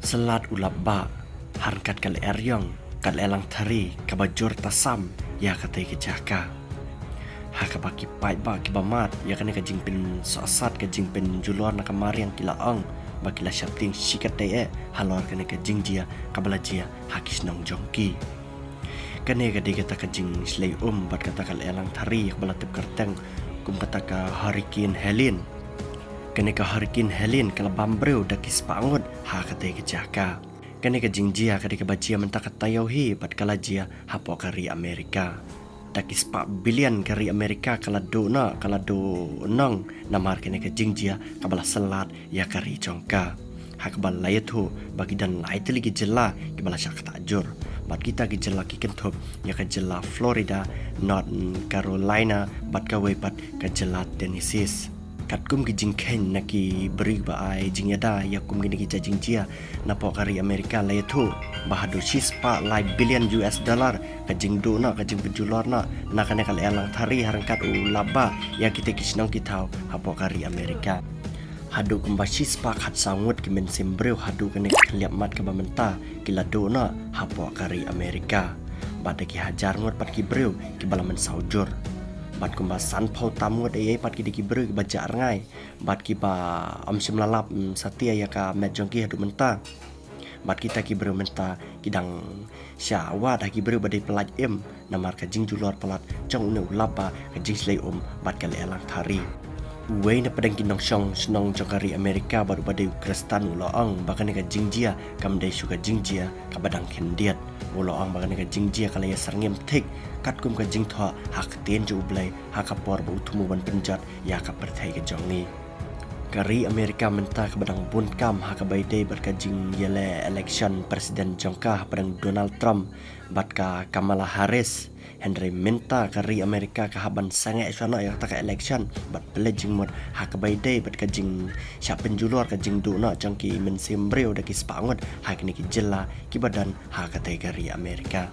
Selat ulabba harkat kal eryong kal elang thari kabajur tasam ya katai kejaka hakabaki pai ba kibamat ya kane kajing pin sosat kajing pin julor na kamari yang kilaang bakila syapting shikate halor kane kajing jia kabala jia hakis nong jongki kane kade kata kajing slay bat kata kal elang thari kabala tip kerteng kum kata ka hurricane Helene kane ka hurricane Helene kala bambreu dakis pangut ha katai kejaka kane ka jingjia kade ka bajia mentaka tayohi bat kala jia hapo kari Amerika dakis pa bilion kari Amerika kala do nong namar kane ka jingjia kabala selat ya kari jongka hakbal layathu bagi dan laitli ki jella kibala syak tajur bat kita ki jella ki kentup ya ka jella Florida North Carolina bat ka wepat ka jella Tennessee katkum ki jingken naki beri ba ai jingyada yakum gini ki jingjia na pokari Amerika layathu bahadu shispa lai billion US dollar ka jingdo na ka jing penjulor na kane kal elang thari harangkat ulaba ya kita kisnong kitau hapokari Amerika hadu kumba shispa khat sangut ki men sembreu hadu kane kliap mat ka bamenta kila do na hapokari Amerika badaki hajar ngot pat ki breu ki balaman saujur bat kumba san phau tamut pat ki diki breu ba jar ngai bat ki ba lalap satia ya ka met jongki hadu menta bat kita ki breu menta kidang syawat ki breu badai pelaj namar ka jing julor pelat jong ne ulapa ka jing slay bat kal elang thari Uway na padang kinong snong jokari Amerika baru badai kristan uloang bahkan ka jingjia kamdai suka jingjia kabadang kendiat uloang bahkan ka jingjia kalaya sarngem tik katkum ka jingtho hak ten ju ublai hakapor ba utumu ban penjat ya ka perthai ka jongi kari Amerika menta kabadang bunkam hakabai dei berkajing yele election presiden jongka padang Donald Trump bat ka Kamala Harris Henry minta kari Amerika kahaban sange iswana ya taka election bat pledging mod hakabai dei bat kajing sya penjulur kajing duna jangki men sembreu daki spangot hakni ki jella ki badan hakatai kari Amerika